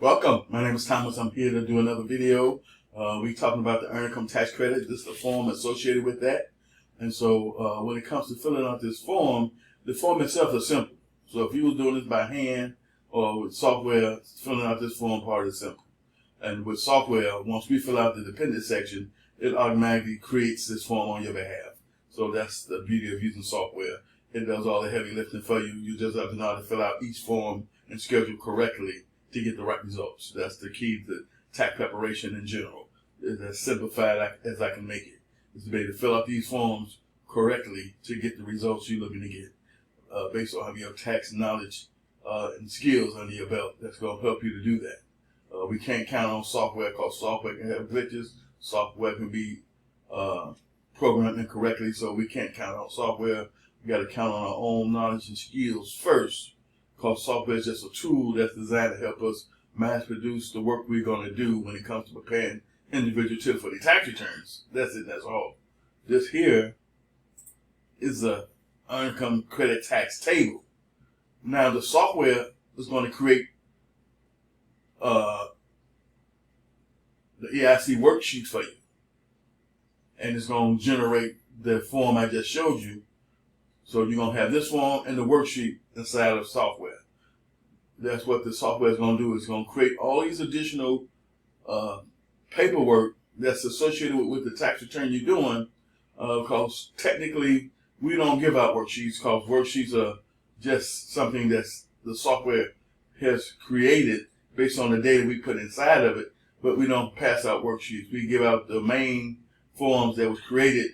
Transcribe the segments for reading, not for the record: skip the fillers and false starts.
Welcome. My name is Thomas. I'm here to do another video. We're talking about the earned income tax credit. This is the form associated with that. And so when it comes to filling out this form, the form itself is simple. So if you were doing this by hand or with software, filling out this form part is simple. And with software, once we fill out the dependent section, it automatically creates this form on your behalf. So that's the beauty of using software. It does all the heavy lifting for you. You just have to know how to fill out each form and schedule correctly to get the right results. That's the key to tax preparation in general. It's as simplified as I can make it. It's to be able to fill out these forms correctly to get the results you're looking to get based on having your tax knowledge and skills under your belt. That's going to help you to do that. We can't count on software because software can have glitches. Software can be programmed incorrectly, so we can't count on software. We got to count on our own knowledge and skills first, because software is just a tool that's designed to help us mass produce the work we're going to do when it comes to preparing individual tips for the tax returns. That's it, that's all. This here is a earned income credit tax table. Now the software is going to create the EIC worksheet for you. And it's going to generate the form I just showed you. So you're going to have this form and the worksheet inside of software. That's what the software is going to do. It's going to create all these additional paperwork that's associated with the tax return you're doing, because technically we don't give out worksheets, because worksheets are just something that's the software has created based on the data we put inside of it, but we don't pass out worksheets. We give out the main forms that was created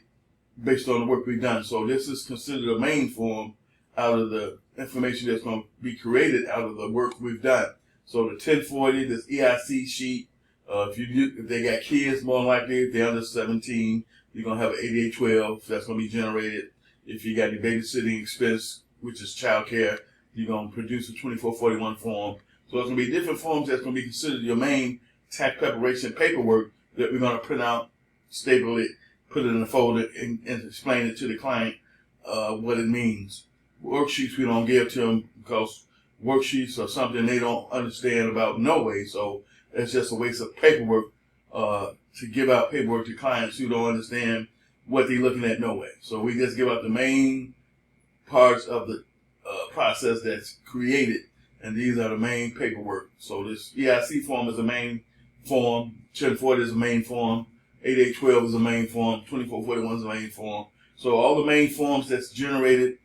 based on the work we've done. So this is considered a main form out of the information that's going to be created out of the work we've done. So the 1040, this EIC sheet, if they got kids, more likely, if they're under 17, you're going to have an 8812 that's going to be generated. If you got any babysitting expense, which is child care, you're going to produce a 2441 form. So it's going to be different forms that's going to be considered your main tax preparation paperwork that we're going to print out, staple it, put it in a folder, and explain it to the client what it means. Worksheets we don't give to them because worksheets are something they don't understand about no way. So it's just a waste of paperwork to give out paperwork to clients who don't understand what they're looking at no way. So we just give out the main parts of the process that's created, and these are the main paperwork. So this EIC form is the main form, 1040 is the main form, 8812 is the main form, 2441 is the main form. So all the main forms that's generated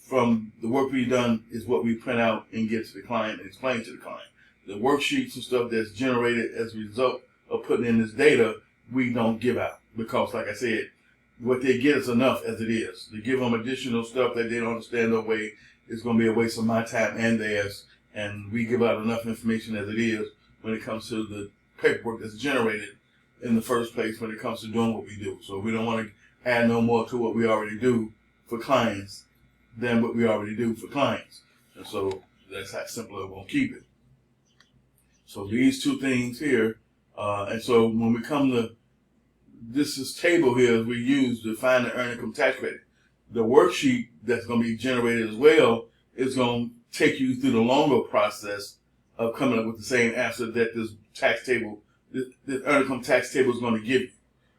from the work we've done is what we print out and get to the client and explain to the client. The worksheets and stuff that's generated as a result of putting in this data, we don't give out, because like I said, what they get is enough as it is. To give them additional stuff that they don't understand no way is going to be a waste of my time and theirs, and we give out enough information as it is when it comes to the paperwork that's generated in the first place when it comes to doing what we do. So we don't want to add no more to what we already do for clients than what we already do for clients. And so that's how simple we're going to keep it. So these two things here, and so when we come to this table here we use to find the earned income tax credit. The worksheet that's going to be generated as well is going to take you through the longer process of coming up with the same answer that this tax table, this earned income tax table is going to give you.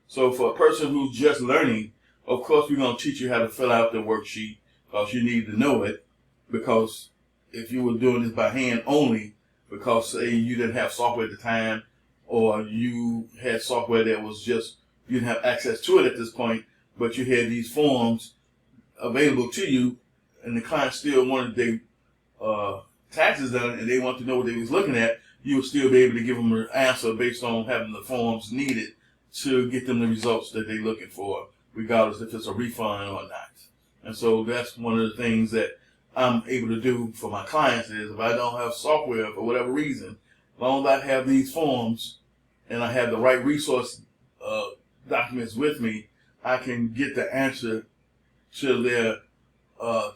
So for a person who's just learning, of course we're going to teach you how to fill out the worksheet, because you need to know it. Because if you were doing this by hand only, because say you didn't have software at the time, or you had software that was just, you didn't have access to it at this point, but you had these forms available to you, and the client still wanted their taxes done, and they want to know what they was looking at, you will still be able to give them an answer based on having the forms needed to get them the results that they're looking for, regardless if it's a refund or not. And so that's one of the things that I'm able to do for my clients is, if I don't have software for whatever reason, as long as I have these forms and I have the right resource documents with me, I can get the answer to their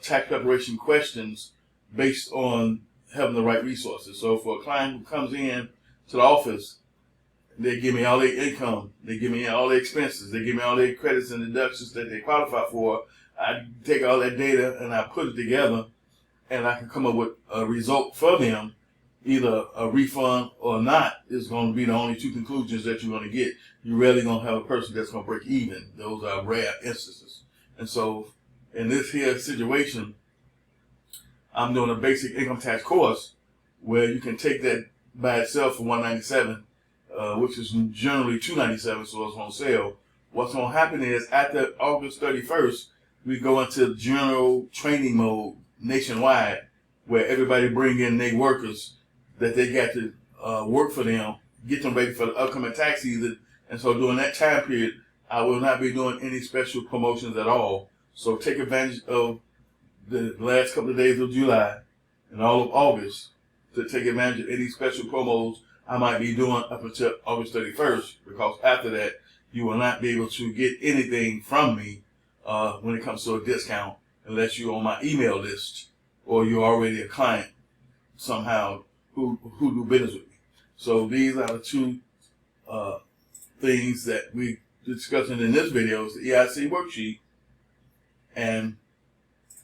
tax preparation questions based on having the right resources. So for a client who comes in to the office, they give me all their income, they give me all their expenses, they give me all their credits and deductions that they qualify for. I take all that data and I put it together, and I can come up with a result for them either a refund or not is going to be the only two conclusions that you're going to get. You're rarely going to have a person that's going to break even. Those are rare instances. And so in this here situation, I'm doing a basic income tax course where you can take that by itself for $197, which is generally $297, so it's on sale. What's going to happen is after August 31st, we go into general training mode nationwide, where everybody bring in their workers that they got to work for them, get them ready for the upcoming tax season. And so during that time period, I will not be doing any special promotions at all. So take advantage of the last couple of days of July and all of August to take advantage of any special promos I might be doing up until August 31st, because after that, you will not be able to get anything from me when it comes to a discount unless you're on my email list or you're already a client somehow who do business with me. So these are the two things that we discussing in this video: is the EIC worksheet and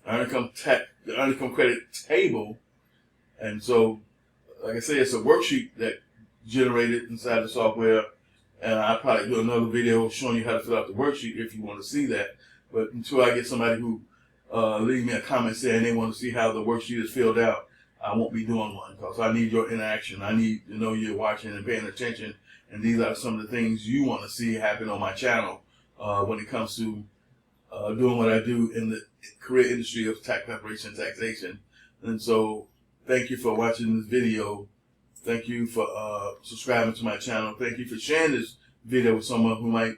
the earned income credit table. And so, like I said, it's a worksheet that generated inside the software, and I'll probably do another video showing you how to fill out the worksheet if you want to see that. But until I get somebody who leave me a comment saying they want to see how the worksheet is filled out, I won't be doing one, because I need your interaction. I need to know you're watching and paying attention, and these are some of the things you want to see happen on my channel when it comes to doing what I do in the career industry of tax preparation and taxation. And so thank you for watching this video. Thank you for subscribing to my channel. Thank you for sharing this video with someone who might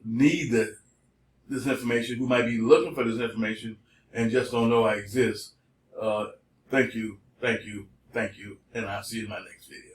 need this information, who might be looking for this information and just don't know I exist. Thank you, thank you, thank you, and I'll see you in my next video.